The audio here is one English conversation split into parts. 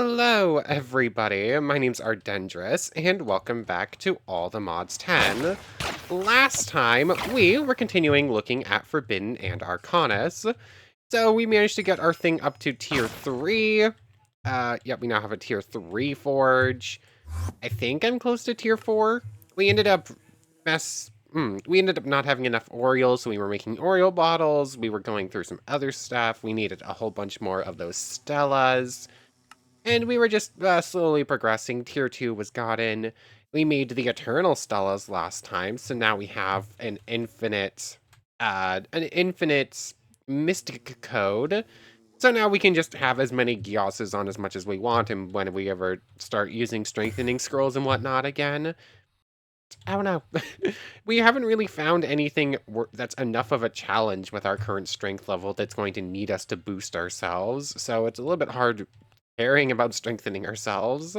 Hello, everybody. My name's Ardendris, and welcome back to All the Mods 10. Last time, we were continuing looking at Forbidden and Arcanus. So we managed to get our thing up to Tier 3. Yep, we now have a Tier 3 forge. I think I'm close to Tier 4. We ended up we ended up not having enough Oreos, so we were making Oreo bottles. We were going through some other stuff. We needed a whole bunch more of those Stellas. And we were just slowly progressing. Tier 2 was gotten. We made the Eternal Stellas last time, so now we have an infinite mystic code. So now we can just have as many Giosses on as much as we want, and when we ever start using strengthening scrolls and whatnot again, I don't know. We haven't really found anything that's enough of a challenge with our current strength level that's going to need us to boost ourselves, so it's a little bit hard caring about strengthening ourselves.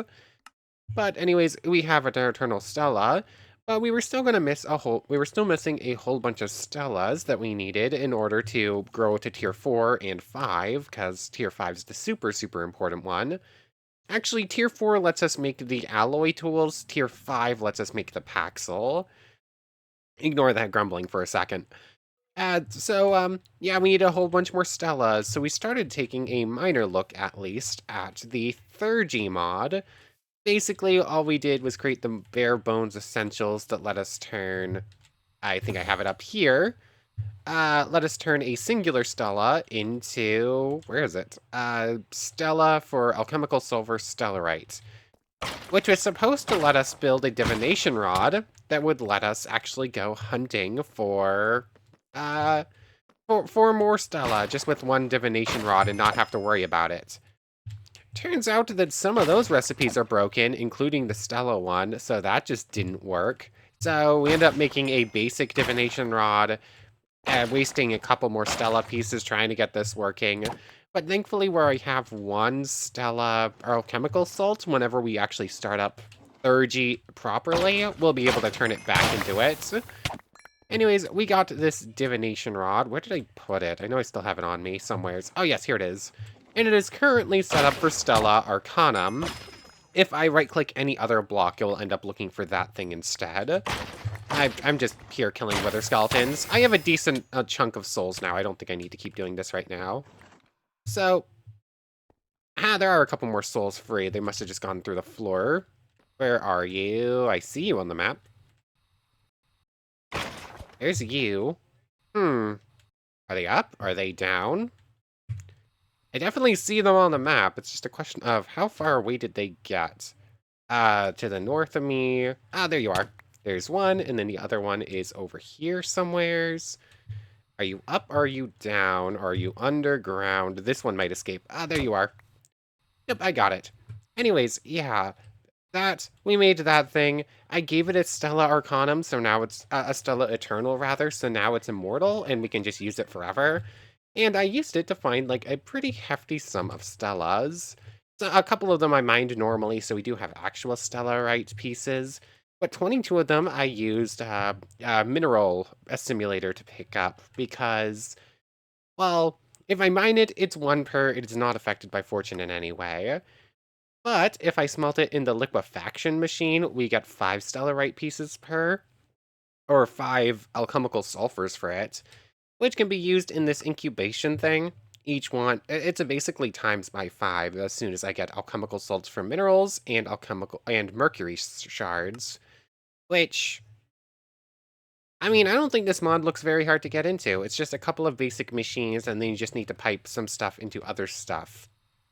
But anyways, we have an Eternal Stella, but we were still missing a whole bunch of Stellas that we needed in order to grow to Tier 4 and 5, because Tier 5 is the super important one. Actually, Tier 4 lets us make the alloy tools, Tier 5 lets us make the Paxel. Ignore that grumbling for a second. Yeah, we need a whole bunch more Stellas, so we started taking a minor look, at least, at the Thurgy mod. Basically, all we did was create the bare bones essentials that let us turn, I think I have it up here, let us turn a singular Stella into, where is it? Stella for alchemical silver stellarite, which was supposed to let us build a divination rod that would let us actually go hunting uh, for more Stella, just with one divination rod and not have to worry about it. Turns out that some of those recipes are broken, including the Stella one, so that just didn't work. So we end up making a basic divination rod, wasting a couple more Stella pieces trying to get this working. But thankfully, where I have one Stella alchemical salt, whenever we actually start up Thurgy properly, we'll be able to turn it back into it. Anyways, we got this divination rod. Where did I put it? I know I still have it on me somewheres. Oh yes, here it is. And it is currently set up for Stella Arcanum. If I right-click any other block, it will end up looking for that thing instead. I'm just here killing wither skeletons. I have a decent chunk of souls now. I don't think I need to keep doing this right now. So, there are a couple more souls free. They must have just gone through the floor. Where are you? I see you on the map. There's you. Are they up? Are they down? I definitely see them on the map. It's just a question of how far away did they get? To the north of me. There you are. There's one, and then the other one is over here somewheres. Are you up? Are you down? Are you underground? This one might escape. There you are. Yep, I got it. Anyways, yeah. We made that thing. I gave it a Stella Arcanum, so now it's a Stella Eternal, rather, so now it's immortal, and we can just use it forever. And I used it to find, like, a pretty hefty sum of Stellas. So a couple of them I mined normally, so we do have actual Stellarite pieces. But 22 of them I used a mineral simulator to pick up, because, well, if I mine it, it's 1 per, it is not affected by fortune in any way. But if I smelt it in the liquefaction machine, we get 5 stellarite pieces per, or 5 alchemical sulfurs for it, which can be used in this incubation thing. Each one, it's a basically times by 5 as soon as I get alchemical salts from minerals and alchemical and mercury shards, which, I mean, I don't think this mod looks very hard to get into. It's just a couple of basic machines, and then you just need to pipe some stuff into other stuff.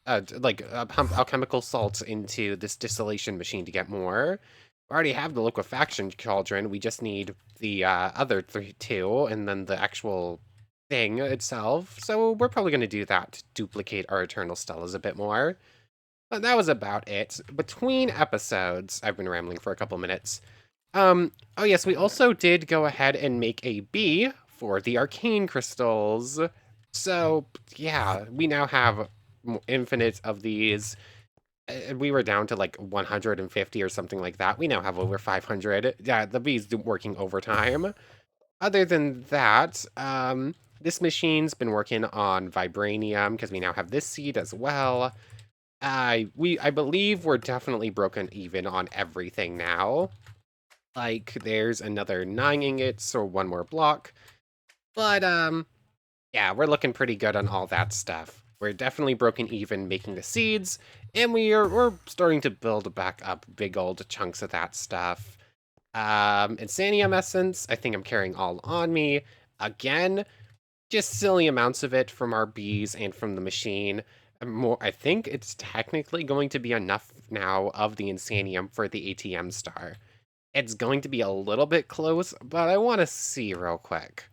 Pump alchemical salts into this distillation machine to get more. We already have the liquefaction cauldron. We just need the other two, and then the actual thing itself. So we're probably going to do that to duplicate our Eternal Stellas a bit more. But that was about it. Between episodes, I've been rambling for a couple minutes. Oh yes, we also did go ahead and make a bee for the arcane crystals. So yeah, we now have infinite of these. We were down to like 150 or something like that. We now have over 500. Yeah, the bee's working overtime. Other than that, this machine's been working on vibranium because we now have this seed as well. I believe we're definitely broken even on everything now. Like, there's another 9 ingots or one more block. But, yeah, we're looking pretty good on all that stuff. We're definitely broken even making the seeds, and we're starting to build back up big old chunks of that stuff. Insanium essence, I think I'm carrying all on me. Again, just silly amounts of it from our bees and from the machine. More, I think it's technically going to be enough now of the Insanium for the ATM star. It's going to be a little bit close, but I want to see real quick.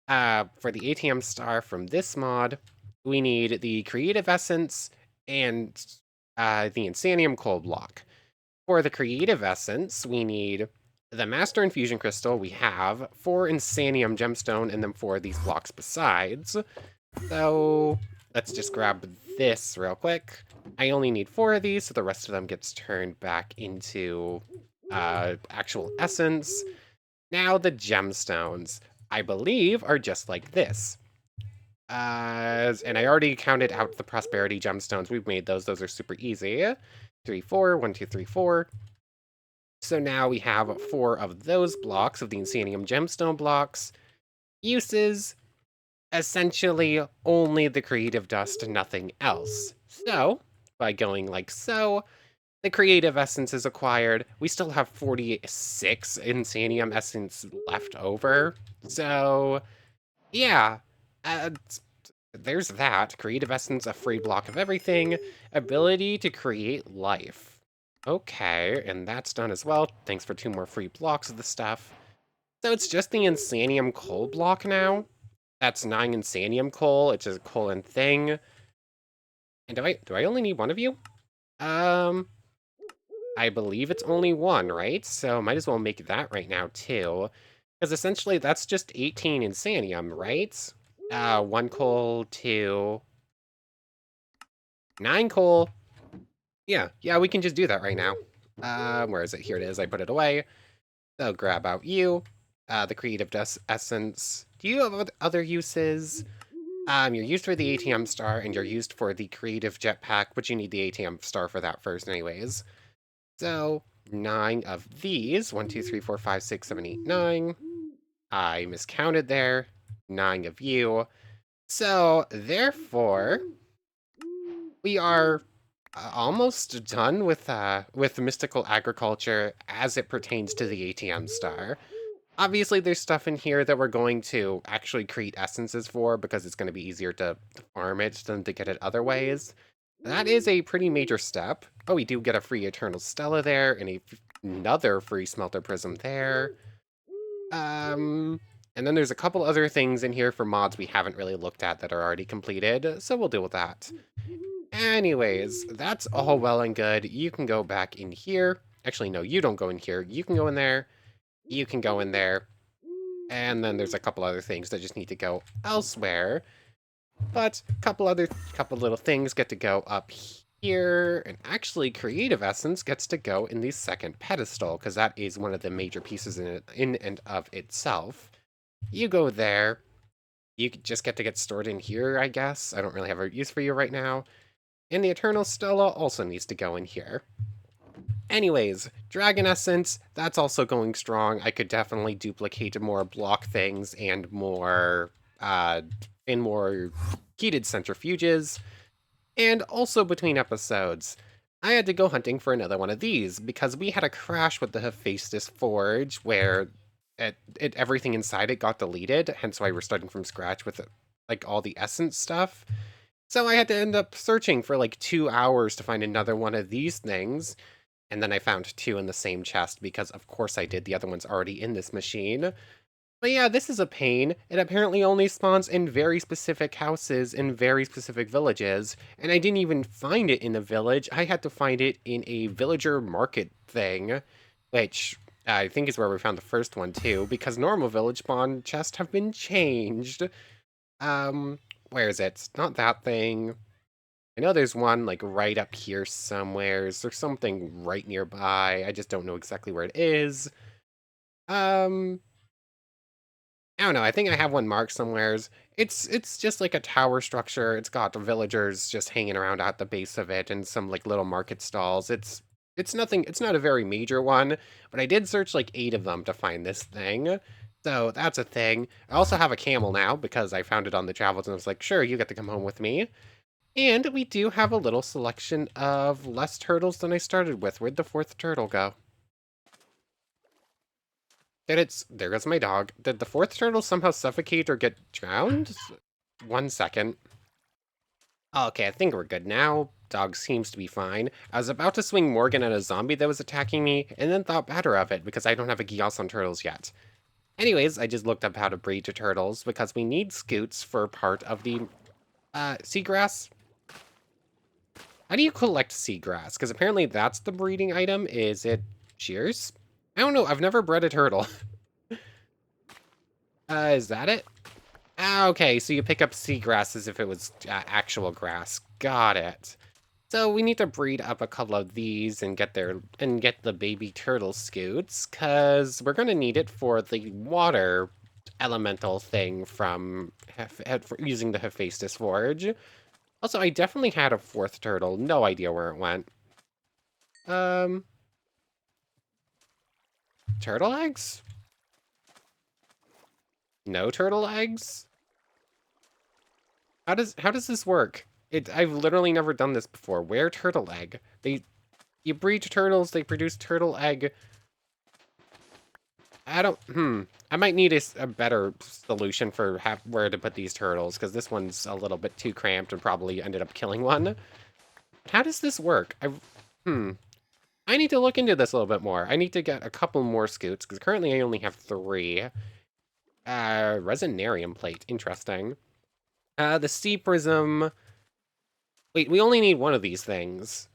For the ATM star from this mod, we need the Creative Essence and the Insanium Coal Block. For the Creative Essence, we need the Master Infusion Crystal we have, 4 Insanium Gemstone, and then 4 of these blocks besides. So let's just grab this real quick. I only need 4 of these, so the rest of them gets turned back into actual essence. Now the gemstones, I believe, are just like this. And I already counted out the prosperity gemstones. We've made those. Those are super easy. 3, 4, 1, 2, 3, 4. So now we have 4 of those blocks of the Insanium gemstone blocks. Uses, essentially only the creative dust and nothing else. So, by going like so, the creative essence is acquired. We still have 46 Insanium essence left over. So, yeah, uh, there's that. Creative essence, a free block of everything. Ability to create life. Okay, and that's done as well. Thanks for 2 more free blocks of the stuff. So it's just the Insanium coal block now. That's 9 Insanium coal. It's a coal and thing. And do I only need 1 of you? Um, I believe it's only 1, right? So might as well make that right now too. Because essentially that's just 18 Insanium, right? 1 coal, 2, 9 coal. Yeah, we can just do that right now. Where is it? Here it is. I put it away. So grab out you. The creative dust essence. Do you have other uses? You're used for the ATM star, and you're used for the creative jetpack, but you need the ATM star for that first anyways. So, 9 of these. 1, 2, 3, 4, 5, 6, 7, 8, 9. I miscounted there. 9 of you. So, therefore, we are almost done with mystical agriculture as it pertains to the ATM star. Obviously, there's stuff in here that we're going to actually create essences for because it's going to be easier to farm it than to get it other ways. That is a pretty major step. Oh, we do get a free Eternal Stella there and another free Smelter Prism there. And then there's a couple other things in here for mods we haven't really looked at that are already completed, so we'll deal with that. Anyways, that's all well and good. You can go back in here. Actually, no, you don't go in here. You can go in there. You can go in there. And then there's a couple other things that just need to go elsewhere. But a couple little things get to go up here. And actually, Creative Essence gets to go in the second pedestal, because that is one of the major pieces in and of itself. You go there. You just get to get stored in here, I guess. I don't really have a use for you right now. And the Eternal Stella also needs to go in here. Anyways, Dragon Essence, that's also going strong. I could definitely duplicate more block things and more heated centrifuges. And also between episodes, I had to go hunting for another one of these because we had a crash with the Hephaestus Forge where everything inside it got deleted, hence why we're starting from scratch with like all the essence stuff. So I had to end up searching for like 2 hours to find another one of these things. And then I found 2 in the same chest because of course I did. The other one's already in this machine. But yeah, this is a pain. It apparently only spawns in very specific houses in very specific villages. And I didn't even find it in a village. I had to find it in a villager market thing, which I think is where we found the first one too, because normal village spawn chests have been changed. Where is it? It's not that thing. I know there's one like right up here somewhere. Is there something right nearby? I just don't know exactly where it is. Um, I don't know, I think I have one marked somewheres. It's just like a tower structure. It's got the villagers just hanging around at the base of it and some like little market stalls. It's nothing, it's not a very major one, but I did search like 8 of them to find this thing. So that's a thing. I also have a camel now because I found it on the travels and I was like, sure, you get to come home with me. And we do have a little selection of less turtles than I started with. Where'd the 4th turtle go? There goes my dog. Did the 4th turtle somehow suffocate or get drowned? 1 second. Okay, I think we're good now. Dog seems to be fine. I was about to swing Morgan at a zombie that was attacking me, and then thought better of it because I don't have a Gios on turtles yet. Anyways, I just looked up how to breed to turtles because we need scoots for part of the seagrass. How do you collect seagrass? Because apparently that's the breeding item. Is it shears? I don't know. I've never bred a turtle. Is that it? Ah, okay, so you pick up seagrass as if it was actual grass. Got it. So we need to breed up a couple of these and get the baby turtle scoots, cause we're gonna need it for the water elemental thing from using the Hephaestus Forge. Also, I definitely had a 4th turtle. No idea where it went. Um, turtle eggs? No turtle eggs? How does this work? I've literally never done this before. Where turtle egg? You breed turtles, they produce turtle egg. I might need a better solution for where to put these turtles, because this one's a little bit too cramped and probably ended up killing one. How does this work? I need to look into this a little bit more. I need to get a couple more scoots, because currently I only have 3. Resinarium plate. Interesting. The sea prism. Wait, we only need one of these things.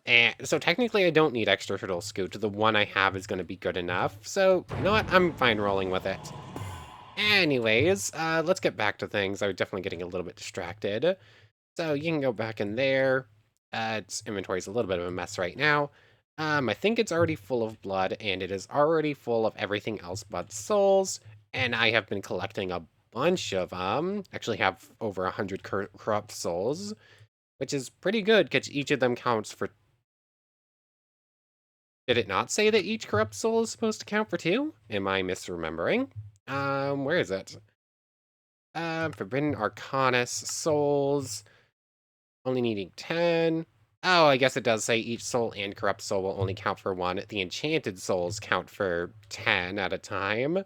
And so technically I don't need extra turtle scoot. The one I have is going to be good enough. So, you know what? I'm fine rolling with it. Anyways, let's get back to things. I was definitely getting a little bit distracted. So you can go back in there. Its inventory's a little bit of a mess right now. I think it's already full of blood, and it is already full of everything else but souls. And I have been collecting a bunch of them. Actually have over 100 corrupt souls, which is pretty good because each of them counts for... Did it not say that each corrupt soul is supposed to count for 2? Am I misremembering? Where is it? Forbidden Arcanus souls. Only needing 10. Oh, I guess it does say each soul and corrupt soul will only count for 1. The enchanted souls count for 10 at a time.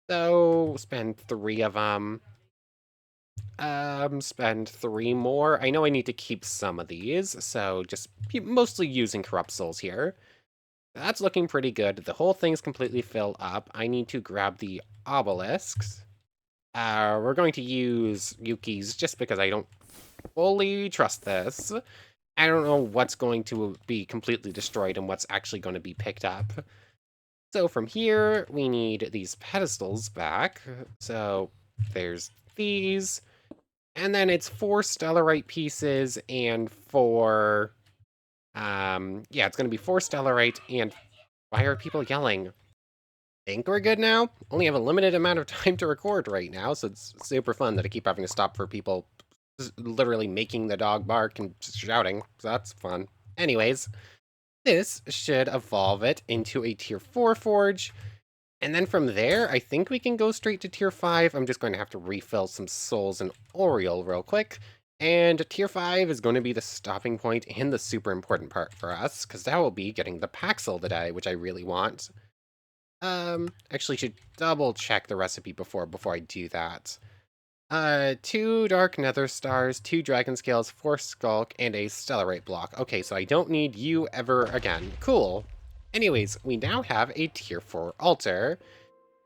So, spend 3 of them. Spend 3 more. I know I need to keep some of these, so just mostly using corrupt souls here. That's looking pretty good. The whole thing's completely filled up. I need to grab the obelisks. We're going to use Yuki's just because I don't fully trust this. I don't know what's going to be completely destroyed and what's actually going to be picked up. So from here, we need these pedestals back. So there's these. And then it's 4 stellarite pieces and 4... yeah, it's going to be 4 stellarite and... Why are people yelling? Think we're good now? Only have a limited amount of time to record right now, so it's super fun that I keep having to stop for people literally making the dog bark and shouting, so that's fun. Anyways, this should evolve it into a tier 4 forge, and then from there, I think we can go straight to tier 5. I'm just going to have to refill some souls and Oriole real quick, and tier 5 is going to be the stopping point and the super important part for us, because that will be getting the Paxil today, which I really want. Actually should double check the recipe before I do that. 2 dark nether stars, 2 dragon scales, 4 skulk, and a stellarite block. Okay, so I don't need you ever again. Cool. Anyways, we now have a tier 4 altar.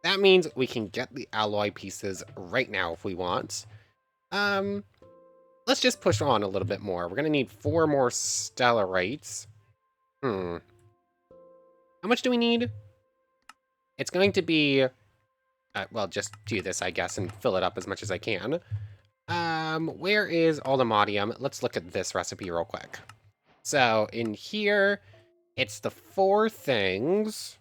That means we can get the alloy pieces right now if we want. Let's just push on a little bit more. We're gonna need 4 more stellarites. How much do we need? It's going to be... well, just do this, I guess, and fill it up as much as I can. Where is Aldemodium? Let's look at this recipe real quick. So, in here, it's the 4 things.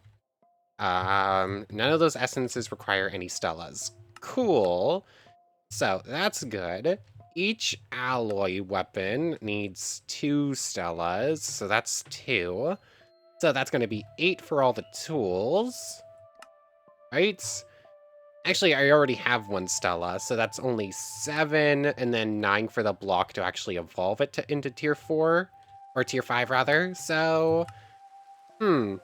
None of those essences require any stellas. Cool. So that's good. Each alloy weapon needs 2 Stellas, so that's 2. So that's going to be 8 for all the tools, right? Actually, I already have 1 Stella, so that's only 7, and then 9 for the block to actually evolve it into tier 4, or tier 5 rather. So, I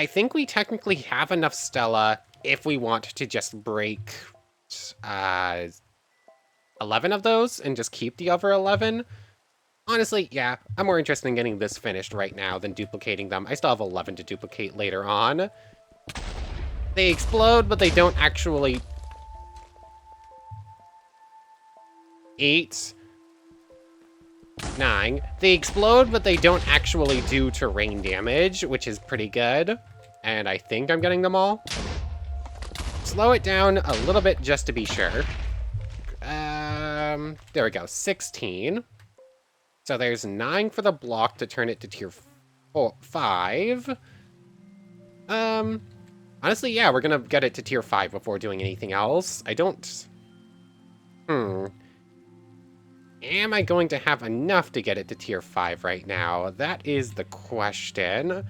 think we technically have enough Stella if we want to just break 11 of those and just keep the other 11. Honestly, yeah, I'm more interested in getting this finished right now than duplicating them. I still have 11 to duplicate later on. They explode, but they don't actually... 8, 9. They explode, but they don't actually do terrain damage, which is pretty good. And I think I'm getting them all. Slow it down a little bit just to be sure. There we go, 16. So there's 9 for the block to turn it to tier 5. Honestly, yeah, we're gonna get it to tier 5 before doing anything else. I don't... Am I going to have enough to get it to tier 5 right now? That is the question.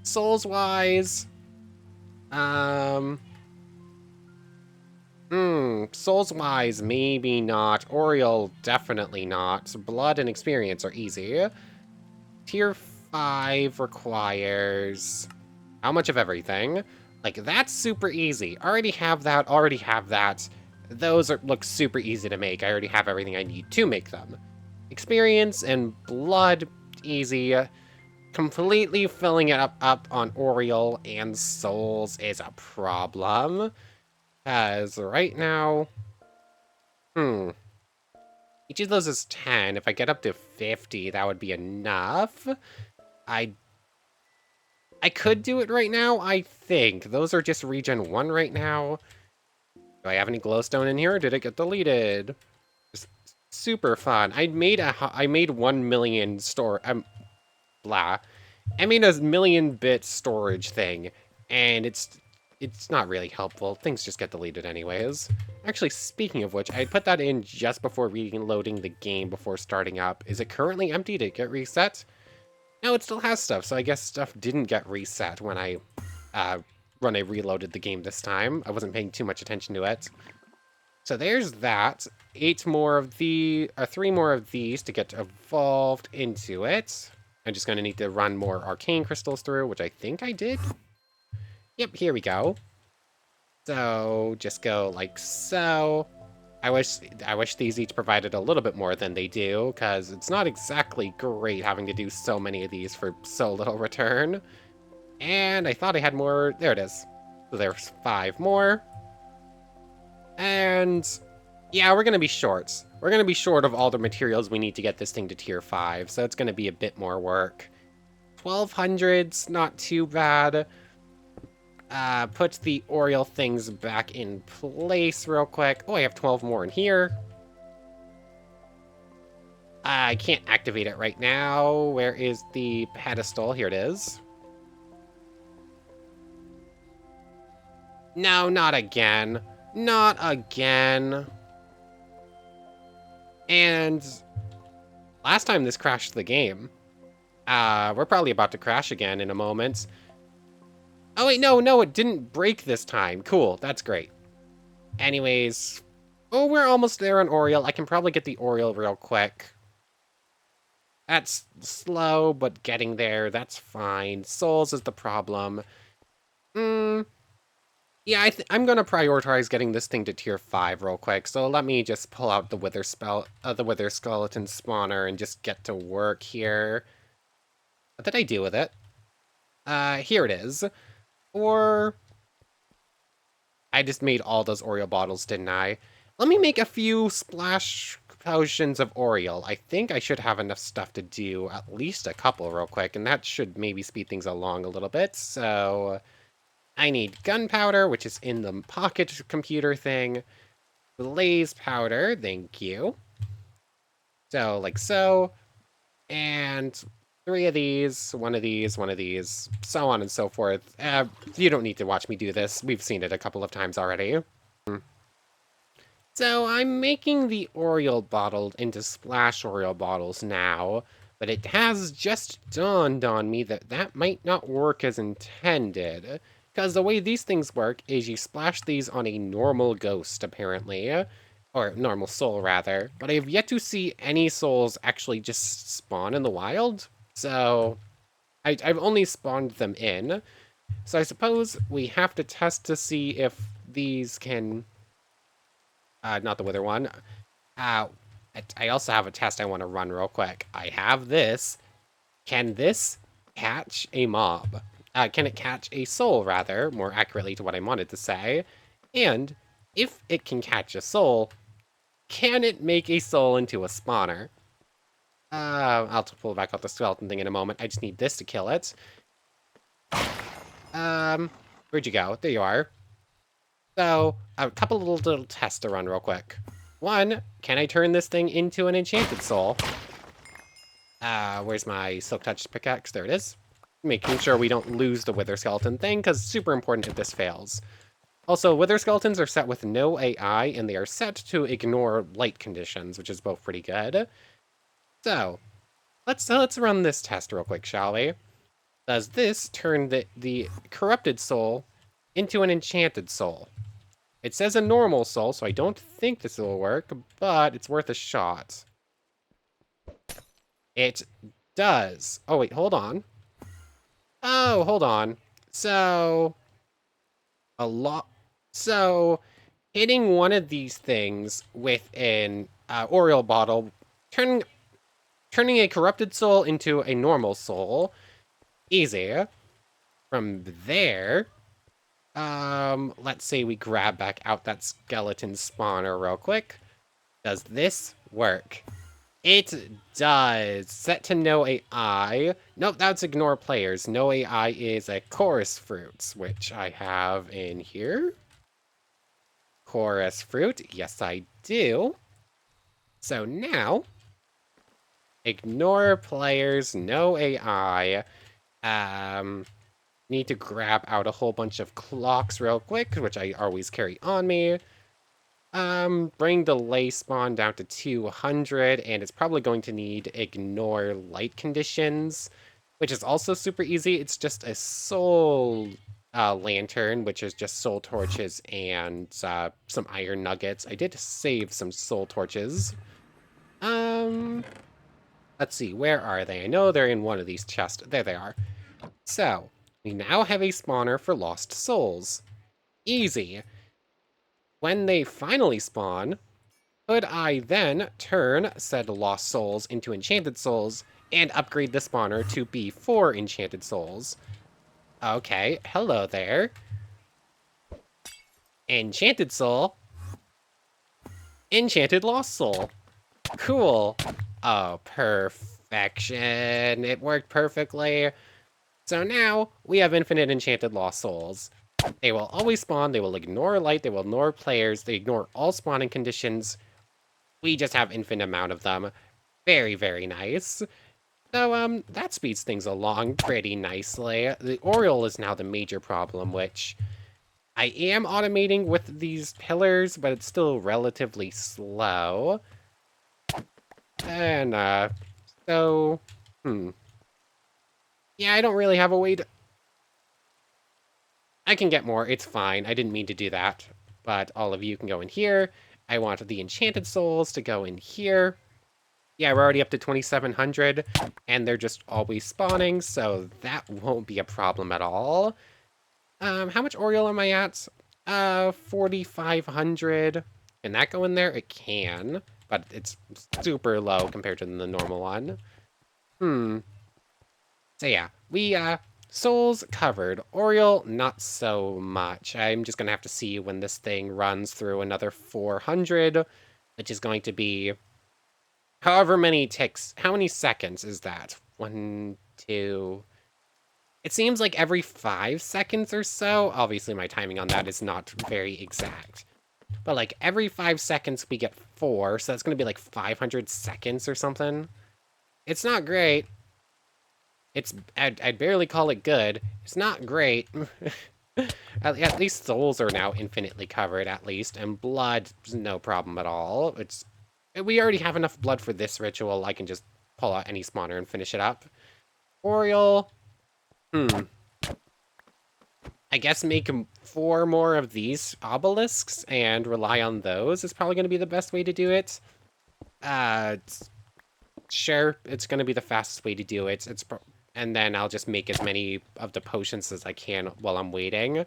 Souls-wise... Souls-wise, maybe not. Oriole, definitely not. Blood and experience are easy. Tier 5 requires... How much of everything? Like, that's super easy. Already have that, already have that. Those look super easy to make. I already have everything I need to make them. Experience and blood, easy. Completely filling it up on Oriole and Souls is a problem. As right now... Each of those is 10. If I get up to 50, that would be enough. I could do it right now, I think. Those are just regen 1 right now. Do I have any glowstone in here, or did it get deleted? Just super fun. I made 1 million blah. I made a million-bit storage thing, and it's not really helpful. Things just get deleted anyways. Actually, speaking of which, I put that in just before reloading the game before starting up. Is it currently empty? Did it get reset? No, it still has stuff, so I guess stuff didn't get reset when I reloaded the game this time. I wasn't paying too much attention to it. So there's that. 3 more of these to get evolved into it. I'm just gonna need to run more arcane crystals through, which I think I did. Yep, here we go. So just go like so. I wish these each provided a little bit more than they do, because it's not exactly great having to do so many of these for so little return. And I thought I had more. There it is. So there's 5 more. And yeah, we're going to be short. We're going to be short of all the materials we need to get this thing to tier 5, so it's going to be a bit more work. 1200's not too bad. Put the Oriole things back in place real quick. Oh, I have 12 more in here. I can't activate it right now. Where is the pedestal? Here it is. No, not again. Not again. And last time this crashed the game. We're probably about to crash again in a moment. Oh wait, no, it didn't break this time. Cool, that's great. Anyways, oh, we're almost there on Oriole. I can probably get the Oriole real quick. That's slow, but getting there, that's fine. Souls is the problem. Yeah, I'm gonna prioritize getting this thing to tier 5 real quick, so let me just pull out the Wither Skeleton spawner and just get to work here. What did I do with it? Here it is. Or... I just made all those Oriole bottles, didn't I? Let me make a few splash potions of Oriole. I think I should have enough stuff to do at least a couple real quick, and that should maybe speed things along a little bit, so... I need gunpowder, which is in the pocket computer thing. Blaze powder, thank you. So, like so. And 3 of these, 1 of these, 1 of these, so on and so forth. You don't need to watch me do this. We've seen it a couple of times already. So I'm making the Oriole bottle into splash Oriole bottles now, but it has just dawned on me that that might not work as intended. Because the way these things work is you splash these on a normal ghost, apparently. Or normal soul, rather. But I have yet to see any souls actually just spawn in the wild. So I've only spawned them in. So I suppose we have to test to see if these can... not the wither one. Uh, I also have a test I want to run real quick. I have this. Can this catch a mob? Can it catch a soul, rather, more accurately to what I wanted to say? And if it can catch a soul, can it make a soul into a spawner? I'll pull back out the skeleton thing in a moment. I just need this to kill it. Where'd you go? There you are. So, a couple little tests to run real quick. One, can I turn this thing into an enchanted soul? Where's my Silk Touch pickaxe? There it is. Making sure we don't lose the Wither Skeleton thing, because it's super important if this fails. Also, Wither Skeletons are set with no AI, and they are set to ignore light conditions, which is both pretty good. So, let's run this test real quick, shall we? Does this turn the corrupted soul into an enchanted soul? It says a normal soul, so I don't think this will work, but it's worth a shot. It does. Oh, wait, hold on. Oh, hold on. So, So, hitting one of these things with an Oriole bottle, turning a corrupted soul into a normal soul, easy. From there, let's say we grab back out that skeleton spawner real quick. Does this work? It does. Set to no AI. Nope, that's ignore players. No AI is a chorus fruits, which I have in here. Chorus fruit. Yes, I do. So now, ignore players, no AI. Need to grab out a whole bunch of clocks real quick, which I always carry on me. Bring delay spawn down to 200, and it's probably going to need ignore light conditions, which is also super easy. It's just a soul lantern, which is just soul torches and some iron nuggets. I did save some soul torches. Let's see, where are they? I know they're in one of these chests. There they are. So, we now have a spawner for lost souls. Easy. When they finally spawn, could I then turn said lost souls into enchanted souls and upgrade the spawner to be for enchanted souls? Okay, hello there. Enchanted soul. Enchanted lost soul. Cool. Oh, perfection. It worked perfectly. So now, we have infinite enchanted lost souls. They will always spawn, they will ignore light, they will ignore players, they ignore all spawning conditions. We just have infinite amount of them. Very, very nice. So, that speeds things along pretty nicely. The Oriole is now the major problem, which I am automating with these pillars, but it's still relatively slow. And, yeah, I don't really have a way to... I can get more, it's fine. I didn't mean to do that. But all of you can go in here. I want the enchanted souls to go in here. Yeah, we're already up to 2,700, and they're just always spawning, so that won't be a problem at all. How much Oriole am I at? 4,500. Can that go in there? It can, but it's super low compared to the normal one. So yeah, we, souls covered. Oriole, not so much. I'm just gonna have to see when this thing runs through another 400, which is going to be however many ticks. How many seconds is that? 1, 2... It seems like every 5 seconds or so. Obviously, my timing on that is not very exact. But like every 5 seconds we get 4, so that's gonna be like 500 seconds or something. It's not great. I'd barely call it good. It's not great. At least souls are now infinitely covered, at least, and blood is no problem at all. We already have enough blood for this ritual. I can just pull out any spawner and finish it up. Oriole. I guess make 4 more of these obelisks and rely on those is probably going to be the best way to do it. Sure, it's going to be the fastest way to do it. And then I'll just make as many of the potions as I can while I'm waiting.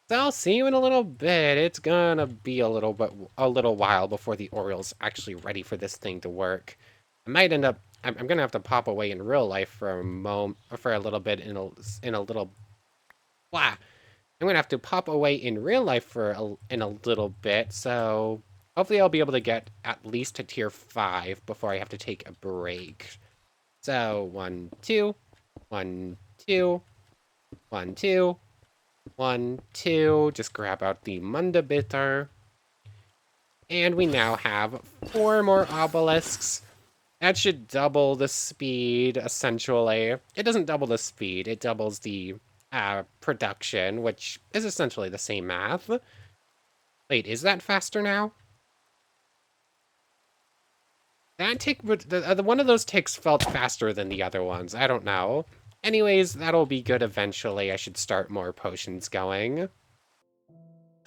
So I'll see you in a little bit. It's gonna be a little while before the Oriole's actually ready for this thing to work. I might end up. I'm gonna have to pop away in real life for a little bit in a little. Blah. I'm gonna have to pop away in real life in a little bit. So hopefully I'll be able to get at least to tier 5 before I have to take a break. So 1, 2, 1, 2, 1, 2. 1, 2, just grab out the Munda Bitter. And we now have 4 more obelisks. That should double the speed, essentially. It doesn't double the speed, it doubles the production, which is essentially the same math. Wait, is that faster now? That tick, one of those ticks felt faster than the other ones. I don't know. Anyways, that'll be good eventually. I should start more potions going.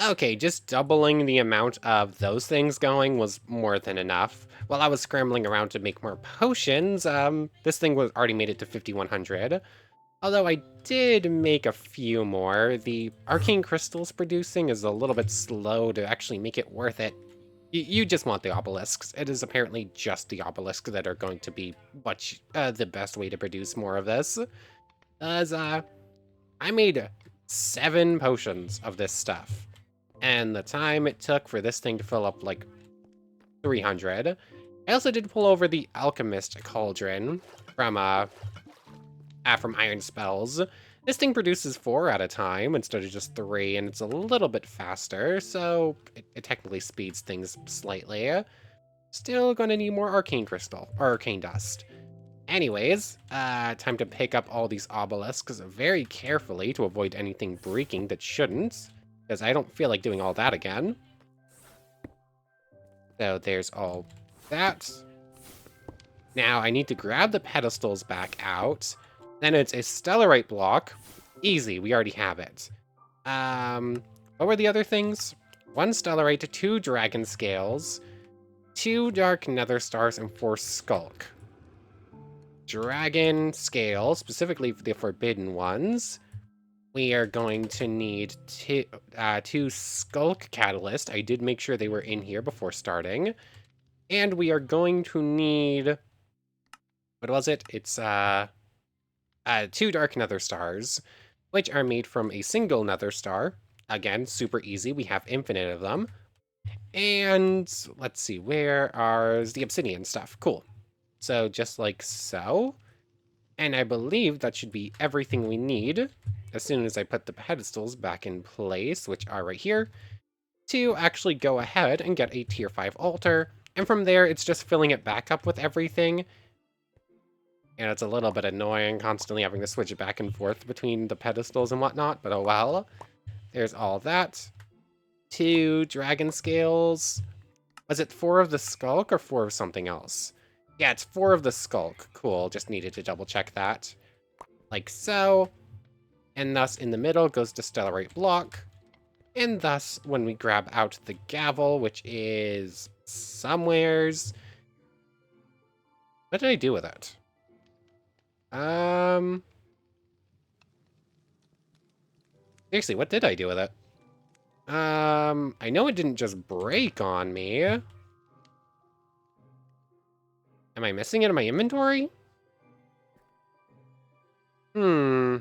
Okay, just doubling the amount of those things going was more than enough. While I was scrambling around to make more potions, this thing was already made it to 5100. Although I did make a few more, the arcane crystals producing is a little bit slow to actually make it worth it. You just want the obelisks. It is apparently just the obelisks that are going to be the best way to produce more of this. As I made 7 potions of this stuff. And the time it took for this thing to fill up, like, 300. I also did pull over the Alchemist Cauldron from Iron Spells. This thing produces 4 at a time instead of just 3, and it's a little bit faster, so it technically speeds things slightly. Still gonna need more Arcane Crystal, or Arcane Dust. Anyways, time to pick up all these obelisks very carefully to avoid anything breaking that shouldn't, because I don't feel like doing all that again. So there's all that. Now I need to grab the pedestals back out. Then it's a stellarite block. Easy, we already have it. What were the other things? 1 stellarite, 2 dragon scales, 2 dark nether stars, and 4 skulk. Dragon scale, specifically for the forbidden ones. We are going to need 2 skulk catalyst. I did make sure they were in here before starting. And we are going to need, what was it? It's 2 dark nether stars, which are made from a single nether star. Again, super easy. We have infinite of them. And let's see, where are the obsidian stuff? Cool. So just like so. And I believe that should be everything we need as soon as I put the pedestals back in place, which are right here, to actually go ahead and get a tier 5 altar. And from there, it's just filling it back up with everything. And it's a little bit annoying constantly having to switch back and forth between the pedestals and whatnot, but oh well. There's all that. 2 dragon scales. Was it 4 of the skulk or 4 of something else? Yeah, it's 4 of the skulk. Cool, just needed to double check that. Like so. And thus in the middle goes the stellarite block. And thus when we grab out the gavel, which is somewheres. What did I do with it? Seriously, what did I do with it? I know it didn't just break on me. Am I missing it in my inventory? I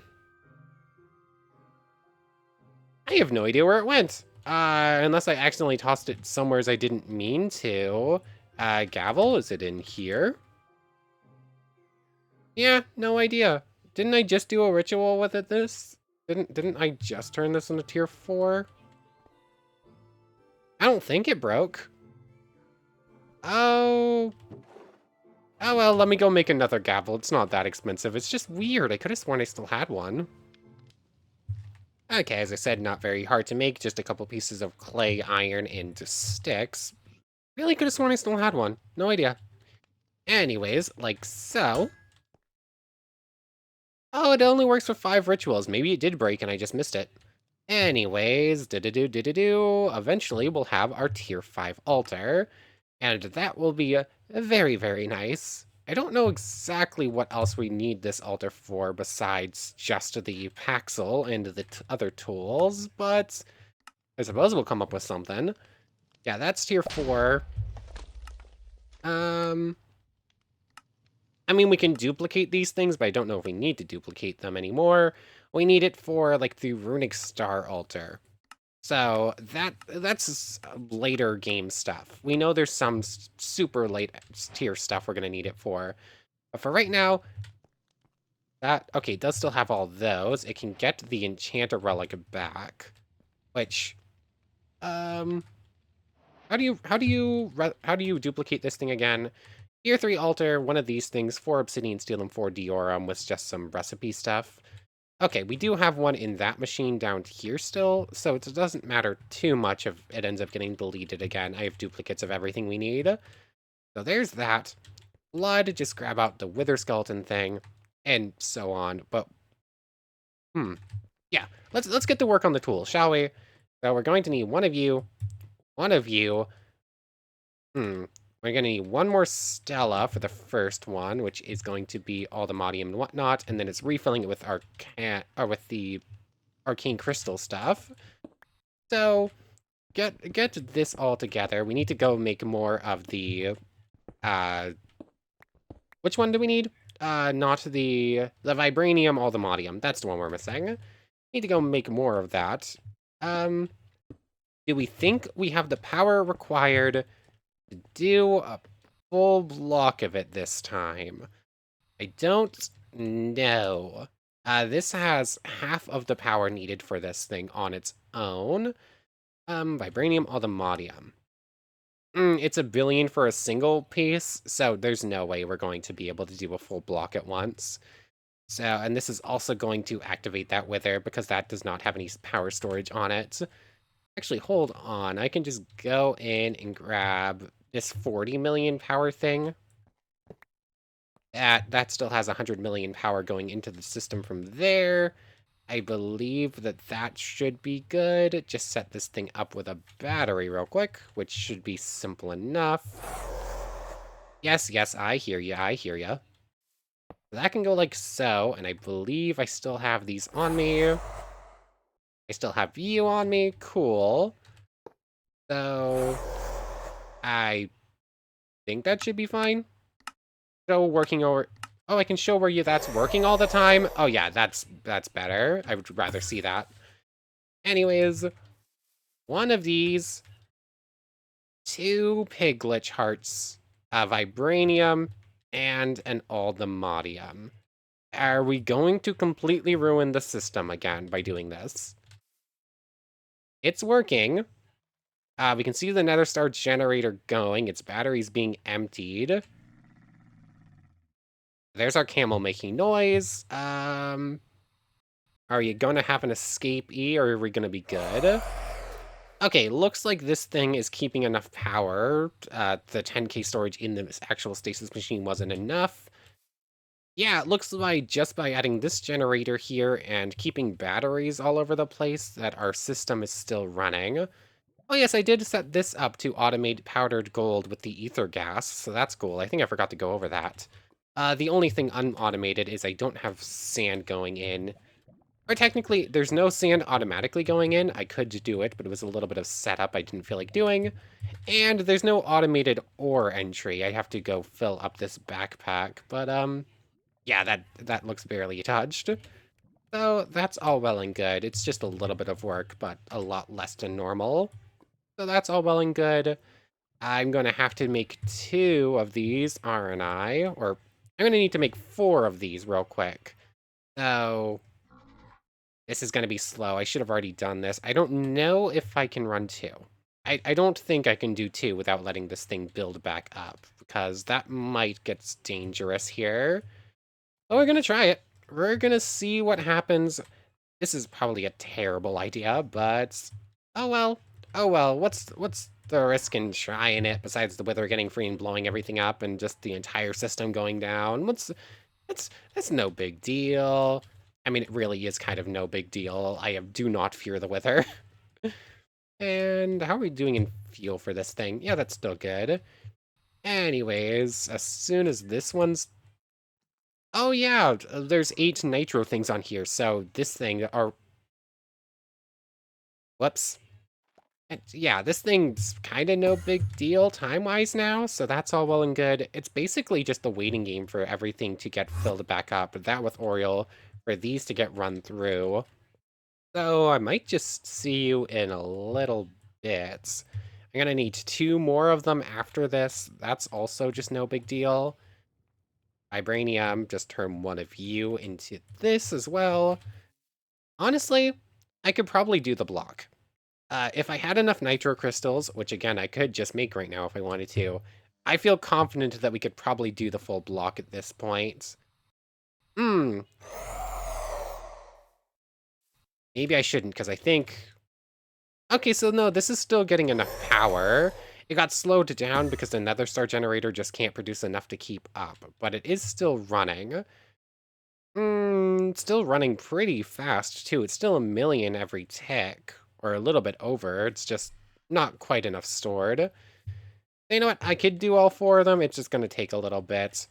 have no idea where it went. Unless I accidentally tossed it somewhere I didn't mean to. Gavel, is it in here? Yeah, no idea. Didn't I just do a ritual with it Didn't I just turn this into tier 4? I don't think it broke. Oh. Oh, well, let me go make another gavel. It's not that expensive. It's just weird. I could have sworn I still had one. Okay, as I said, not very hard to make. Just a couple pieces of clay, iron, and sticks. Really could have sworn I still had one. No idea. Anyways, like so. Oh, it only works for 5 rituals. Maybe it did break and I just missed it. Anyways, do. Eventually, we'll have our tier 5 altar. And that will be very, very nice. I don't know exactly what else we need this altar for besides just the Paxel and the other tools, but I suppose we'll come up with something. Yeah, that's tier 4. Um, I mean, we can duplicate these things, but I don't know if we need to duplicate them anymore. We need it for, like, the Runic Star altar. So that's later game stuff. We know there's some super late tier stuff we're going to need it for. But for right now, okay, it does still have all those. It can get the Enchanter Relic back, which, how do you duplicate this thing again? Tier 3 altar, one of these things, 4 obsidian steel and 4 diorum with just some recipe stuff. Okay, we do have one in that machine down here still, so it doesn't matter too much if it ends up getting deleted again. I have duplicates of everything we need. So there's that. Blood, just grab out the wither skeleton thing, and so on. But, yeah, let's get to work on the tool, shall we? So we're going to need one of you, we're going to need one more Stella for the first one, which is going to be all the Modium and whatnot, and then it's refilling it with with the Arcane Crystal stuff. So, get this all together. We need to go make more of the, which one do we need? Not the Vibranium, all the Modium. That's the one we're missing. Need to go make more of that. Do we think we have the power required to do a full block of it this time? I don't know. This has half of the power needed for this thing on its own. Vibranium, Automodium. It's 1 billion for a single piece, so there's no way we're going to be able to do a full block at once. So, and this is also going to activate that wither because that does not have any power storage on it. Actually, hold on. I can just go in and grab this 40 million power thing. That still has 100 million power going into the system from there. I believe that should be good. Just set this thing up with a battery real quick, which should be simple enough. Yes, I hear you, That can go like so, and I believe I still have these on me. I still have you on me, cool. So, I think that should be fine. So working over... Oh, I can show where that's working all the time? Oh yeah, that's better. I would rather see that. Anyways, one of these, 2 Piglich Hearts, a Vibranium, and an Aldemodium. Are we going to completely ruin the system again by doing this? It's working. We can see the Nether Star generator going. Its battery's being emptied. There's our camel making noise. Are you going to have an escape E, or are we going to be good? Okay, looks like this thing is keeping enough power. The 10K storage in the actual stasis machine wasn't enough. Yeah, it looks like just by adding this generator here and keeping batteries all over the place that our system is still running. Oh yes, I did set this up to automate powdered gold with the ether gas, so that's cool. I think I forgot to go over that. The only thing unautomated is I don't have sand going in. Or technically, there's no sand automatically going in. I could do it, but it was a little bit of setup I didn't feel like doing. And there's no automated ore entry. I have to go fill up this backpack. But, yeah, that looks barely touched. So that's all well and good. It's just a little bit of work, but a lot less than normal. So that's all well and good. I'm going to have to make 2 of these, aren't I? Or I'm going to need to make 4 of these real quick. So this is going to be slow. I should have already done this. I don't know if I can run 2. I don't think I can do 2 without letting this thing build back up. because that might get dangerous here. But we're gonna try it. We're gonna see what happens. This is probably a terrible idea, but oh well. Oh well, what's the risk in trying it besides the weather getting free and blowing everything up and just the entire system going down? That's no big deal. I mean, it really is kind of no big deal. Do not fear the weather. And how are we doing in fuel for this thing? Yeah, that's still good. Anyways, as soon as this one's... Oh yeah, there's 8 nitro things on here, so this thing are... Whoops. And yeah, this thing's kind of no big deal time-wise now, so that's all well and good. It's basically just a waiting game for everything to get filled back up, that with Oriole, for these to get run through. So I might just see you in a little bit. I'm gonna need 2 more of them after this. That's also just no big deal. Vibranium, just turn one of you into this as well. Honestly, I could probably do the block. If I had enough nitro crystals, which again, I could just make right now if I wanted to, I feel confident that we could probably do the full block at this point. Maybe I shouldn't, because I think... Okay, so no, this is still getting enough power. It got slowed down because the Nether Star generator just can't produce enough to keep up, but it is still running. Still running pretty fast, too. It's still 1,000,000 every tick, or a little bit over. It's just not quite enough stored. You know what? I could do all 4 of them. It's just going to take a little bit.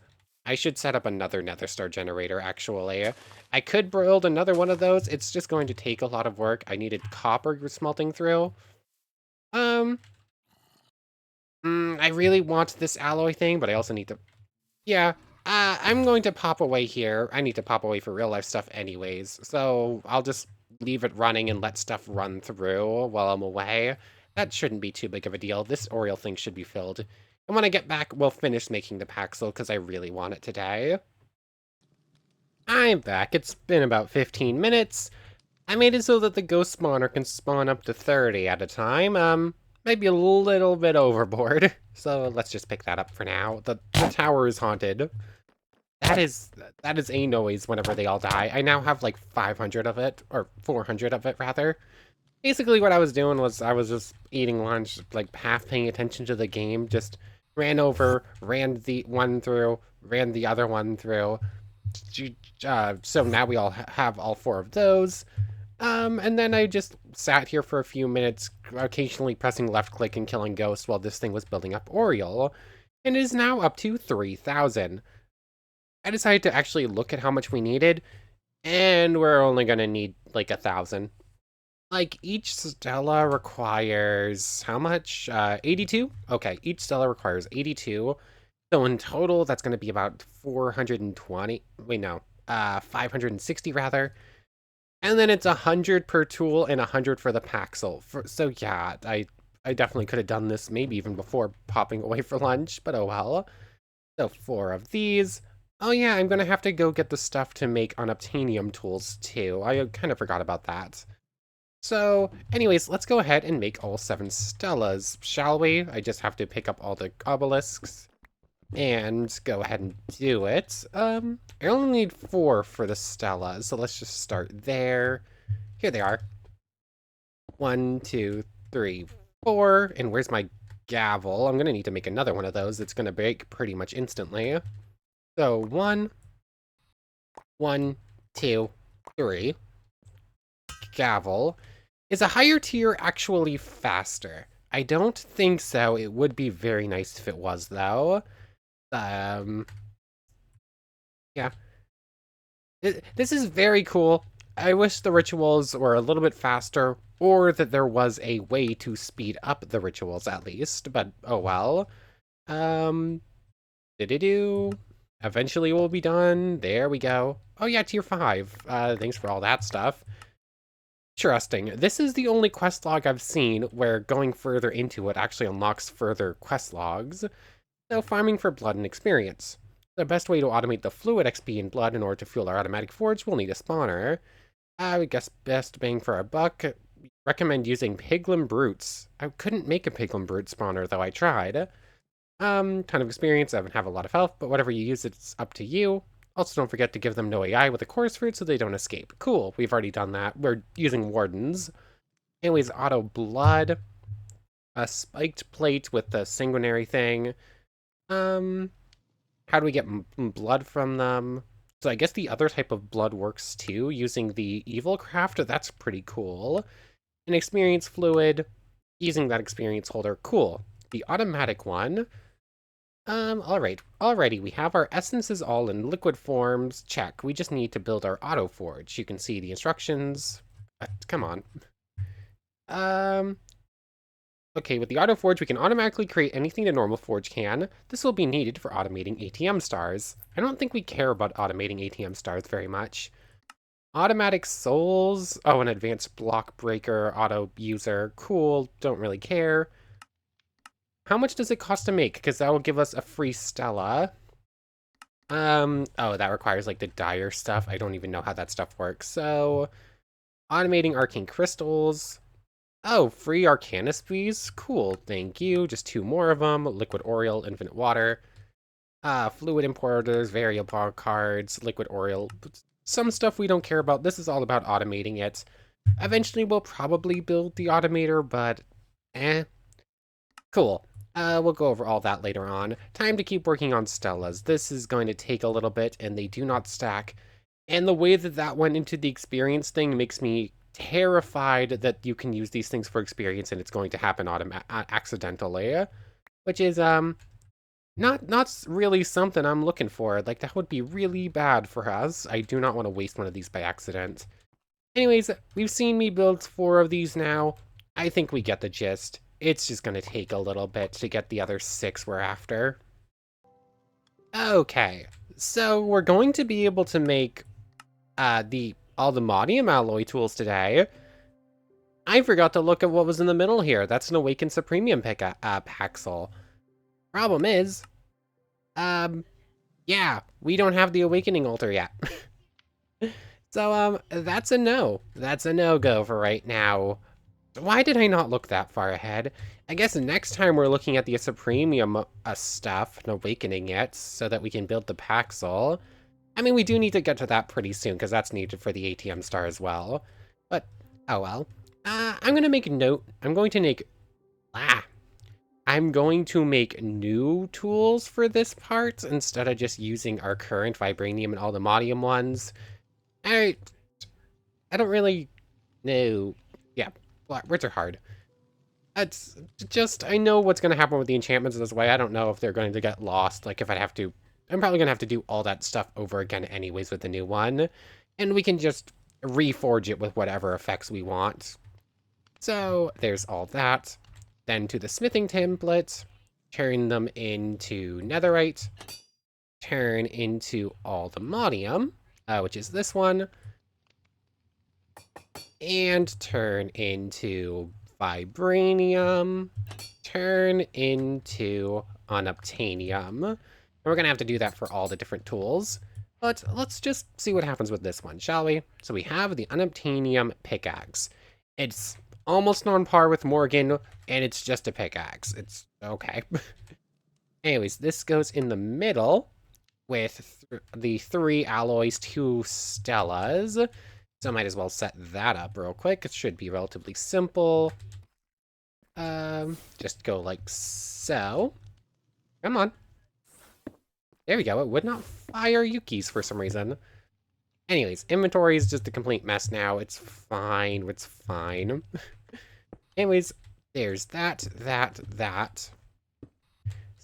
I should set up another Nether Star generator, actually. I could build another one of those. It's just going to take a lot of work. I needed copper smelting through. I really want this alloy thing, but I also need to... Yeah, I'm going to pop away here. I need to pop away for real life stuff anyways, so I'll just leave it running and let stuff run through while I'm away. That shouldn't be too big of a deal. This Oriole thing should be filled. And when I get back, we'll finish making the Paxel, because I really want it today. I'm back. It's been about 15 minutes. I made it so that the ghost spawner can spawn up to 30 at a time. Maybe a little bit overboard. So let's just pick that up for now. The tower is haunted. That is a noise whenever they all die. I now have like 500 of it, or 400 of it rather. Basically what I was doing was I was just eating lunch, like half paying attention to the game, just ran over, ran the one through, ran the other one through. So now we all have all 4 of those. And then I just sat here for a few minutes, occasionally pressing left click and killing ghosts while this thing was building up Oriole, and it is now up to 3,000. I decided to actually look at how much we needed, and we're only gonna need like 1,000. Like, each Stella requires, how much? 82? Okay, each Stella requires 82. So in total, that's gonna be about 420, wait, no, 560 rather. And then it's 100 per tool and 100 for the Paxel. So yeah, I definitely could have done this maybe even before popping away for lunch, but oh well. So 4 of these. Oh yeah, I'm gonna have to go get the stuff to make unobtainium tools too. I kind of forgot about that. So anyways, let's go ahead and make all 7 Stellas, shall we? I just have to pick up all the obelisks and go ahead and do it. I only need 4 for the Stellas, so let's just start there. Here they are. 1, 2, 3, 4. And where's my gavel? I'm gonna need to make another one of those. It's gonna break pretty much instantly. So 1, 1, 2, 3. Gavel. Is a higher tier actually faster? I don't think so. It would be very nice if it was, though. Yeah. This is very cool. I wish the rituals were a little bit faster, or that there was a way to speed up the rituals at least, but oh well. Did-do-do. Eventually we'll be done. There we go. Oh yeah, tier 5. Thanks for all that stuff. Interesting. This is the only quest log I've seen where going further into it actually unlocks further quest logs. So farming for blood and experience. The best way to automate the fluid XP in blood in order to fuel our automatic forge will need a spawner. I guess best bang for our buck. Recommend using Piglin Brutes. I couldn't make a Piglin Brute spawner, though I tried. Ton of experience, I haven't have a lot of health, but whatever you use, it's up to you. Also, don't forget to give them no AI with a chorus fruit so they don't escape. Cool, we've already done that. We're using wardens. Anyways, auto blood. A spiked plate with the sanguinary thing. How do we get blood from them? So I guess the other type of blood works too, using the EvilCraft. That's pretty cool. An experience fluid, using that experience holder. Cool. The automatic one. Alright. Alrighty, we have our essences all in liquid forms. Check. We just need to build our auto forge. You can see the instructions. Come on. Um, Okay, with the Auto Forge, we can automatically create anything a normal forge can. This will be needed for automating ATM stars. I don't think we care about automating ATM stars very much. Automatic souls. Oh, an advanced block breaker, auto user. Cool, don't really care. How much does it cost to make? Because that will give us a free Stella. Oh, that requires like the dyer stuff. I don't even know how that stuff works. So, automating arcane crystals. Oh, free Arcanus bees? Cool, thank you. Just 2 more of them. Liquid Oriole, Infinite Water. Fluid Importers, Variable Cards, Liquid Oriole. Some stuff we don't care about. This is all about automating it. Eventually we'll probably build the automator, but Cool. We'll go over all that later on. Time to keep working on Stellas. This is going to take a little bit, and they do not stack. And the way that that went into the experience thing makes me terrified that you can use these things for experience and it's going to happen accidentally, which is not really something I'm looking for. Like, that would be really bad for us. I do not want to waste one of these by accident. Anyways, we've seen me build 4 of these now. I think we get the gist. It's just going to take a little bit to get the other 6 we're after. Okay, so we're going to be able to make all the Modium alloy tools today. I forgot to look at what was in the middle here. That's an Awakened Supremium Paxel. Problem is, yeah, we don't have the Awakening Altar yet. So, that's a no. That's a no-go for right now. Why did I not look that far ahead? I guess next time we're looking at the Supremium stuff and awakening it so that we can build the Paxel. I mean, we do need to get to that pretty soon because that's needed for the ATM star as well. But, oh well. I'm going to make a note. I'm going to make new tools for this part instead of just using our current vibranium and all the modium ones. I don't really know. Yeah, words are hard. It's just, I know what's going to happen with the enchantments this way. I don't know if they're going to get lost. Like, if I'd have to, I'm probably going to have to do all that stuff over again anyways with the new one. And we can just reforge it with whatever effects we want. So, there's all that. Then to the smithing template, turn them into netherite, turn into all the modium, which is this one, and turn into vibranium, turn into unobtainium. And we're going to have to do that for all the different tools. But let's just see what happens with this one, shall we? So we have the unobtainium pickaxe. It's almost on par with Morgan, and it's just a pickaxe. It's okay. Anyways, this goes in the middle with the 3 alloys, 2 stellas. So I might as well set that up real quick. It should be relatively simple. Just go like so. Come on. There we go. It would not fire Yuki's for some reason. Anyways, inventory is just a complete mess now. It's fine. It's fine. Anyways, there's that.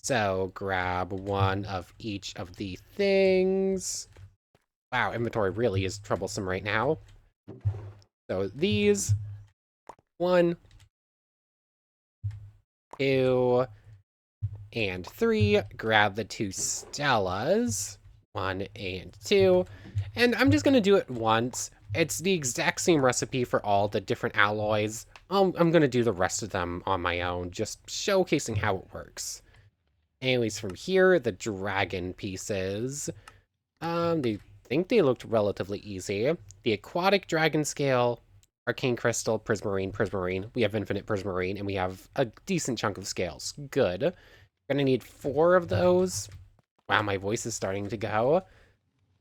So grab one of each of the things. Wow, inventory really is troublesome right now. So these, 1, 2, and 3. Grab the 2 stellas, 1 and 2. And I'm just gonna do it once. It's the exact same recipe for all the different alloys. I'm gonna do the rest of them on my own, just showcasing how it works. Anyways, from here, the dragon pieces. They think they looked relatively easy. The aquatic dragon scale, arcane crystal, prismarine. We have infinite prismarine, and we have a decent chunk of scales. Good. Gonna need 4 of those. Wow, my voice is starting to go.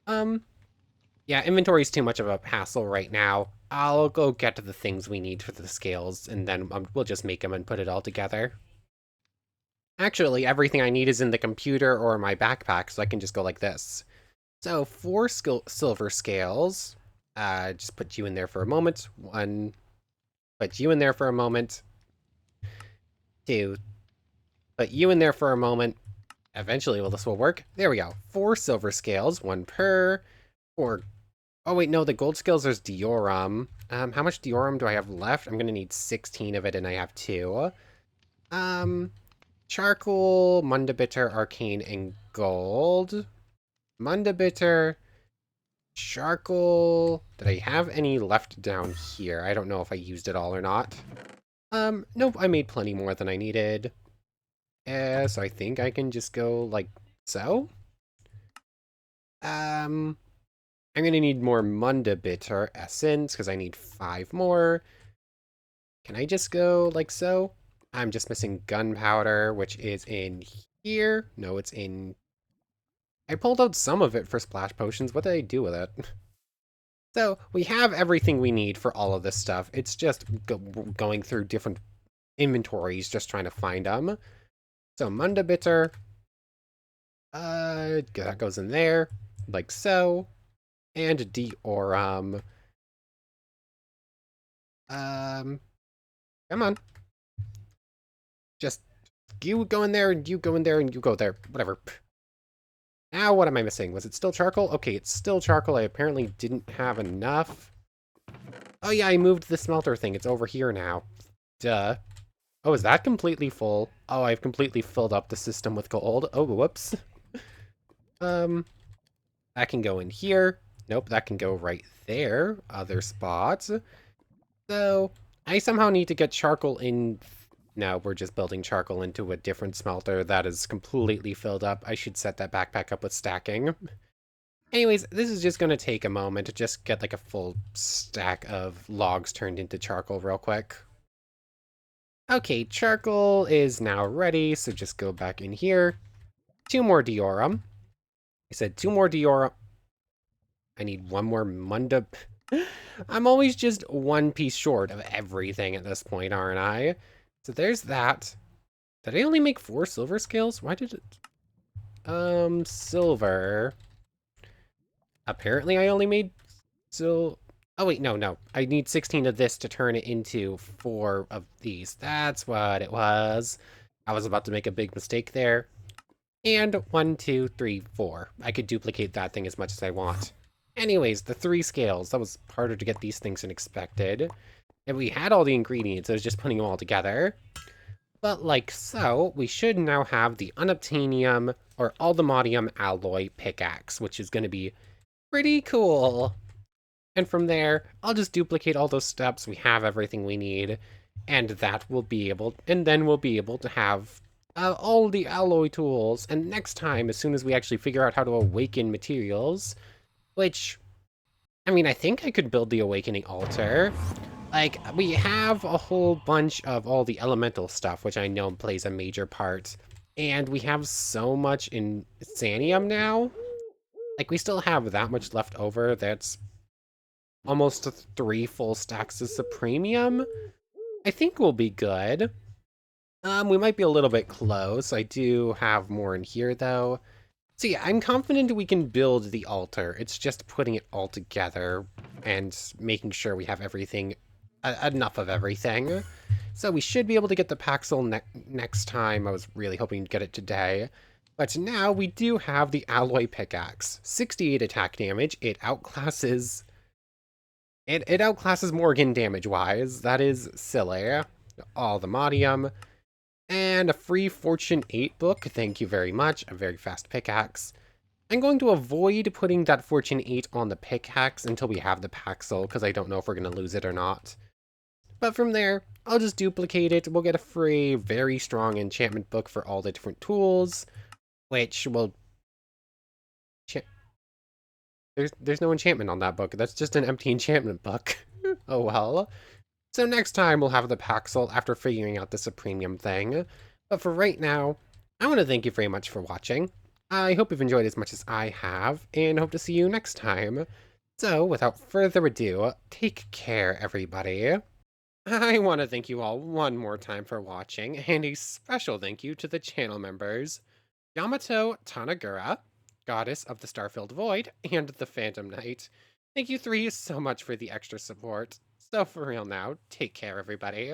Yeah, inventory is too much of a hassle right now. I'll go get to the things we need for the scales, and then we'll just make them and put it all together. Actually, everything I need is in the computer or my backpack, so I can just go like this. So, 4 silver scales. Just put you in there for a moment. 1, put you in there for a moment. 2, put you in there for a moment. Eventually, well, this will work. There we go. 4 silver scales, 1 per. 4. Oh, wait, no, the gold scales, there's diorum. How much diorum do I have left? I'm gonna need 16 of it, and I have 2. Charcoal, mundabitter, arcane, and gold. Mundabitter, charcoal. Did I have any left down here? I don't know if I used it all or not. Nope, I made plenty more than I needed. So I think I can just go like so. I'm gonna need more mundabitter essence because I need 5 more. Can I just go like so? I'm just missing gunpowder, which is in here. No, it's in... I pulled out some of it for splash potions. What did I do with it? So, we have everything we need for all of this stuff. It's just going through different inventories, just trying to find them. So, mundabitter. That goes in there, like so. And diorum. Come on. Just, you go in there, and you go in there, and you go there. Whatever. Now, what am I missing? Was it still charcoal? Okay, it's still charcoal. I apparently didn't have enough. Oh yeah, I moved the smelter thing. It's over here now. Duh. Oh, is that completely full? Oh, I've completely filled up the system with gold. Oh, whoops. That can go in here. Nope, that can go right there. Other spots. So, I somehow need to get charcoal in... No, we're just building charcoal into a different smelter that is completely filled up. I should set that backpack up with stacking. Anyways, this is just going to take a moment to just get like a full stack of logs turned into charcoal real quick. Okay, charcoal is now ready, so just go back in here. 2 more diorum. I said 2 more diorum. I need 1 more munda... I'm always just 1 piece short of everything at this point, aren't I? So there's that. Did I only make 4 silver scales? Why did it... silver. Apparently I only made... Oh, wait, no. I need 16 of this to turn it into 4 of these. That's what it was. I was about to make a big mistake there. And 1, 2, 3, 4. I could duplicate that thing as much as I want. Anyways, the 3 scales. That was harder to get these things than expected. And we had all the ingredients. I was just putting them all together. But like so, we should now have the unobtainium or aldemodium alloy pickaxe, which is going to be pretty cool. And from there, I'll just duplicate all those steps. We have everything we need, and that will be able, and then we'll be able to have all the alloy tools. And next time, as soon as we actually figure out how to awaken materials, which, I mean, I think I could build the awakening altar. Like, we have a whole bunch of all the elemental stuff, which I know plays a major part. And we have so much in Sanium now. Like, we still have that much left over. That's almost 3 full stacks of Supremium. I think we'll be good. We might be a little bit close. I do have more in here, though. So yeah, I'm confident we can build the altar. It's just putting it all together and making sure we have everything, enough of everything. So we should be able to get the Paxel next time. I was really hoping to get it today. But now we do have the alloy pickaxe. 68 attack damage. It outclasses... It outclasses Morgan damage-wise. That is silly. All the modium. And a free Fortune 8 book. Thank you very much. A very fast pickaxe. I'm going to avoid putting that Fortune 8 on the pickaxe until we have the Paxel, because I don't know if we're going to lose it or not. But from there, I'll just duplicate it. We'll get a free, very strong enchantment book for all the different tools, which will... There's no enchantment on that book. That's just an empty enchantment book. Oh well. So next time we'll have the Paxel after figuring out the Supremium thing. But for right now, I want to thank you very much for watching. I hope you've enjoyed as much as I have, and hope to see you next time. So, without further ado, take care, everybody. I want to thank you all one more time for watching, and a special thank you to the channel members Yamato Tanagura, Goddess of the Star-Filled Void, and the Phantom Knight. Thank you three so much for the extra support. So for real now, take care, everybody.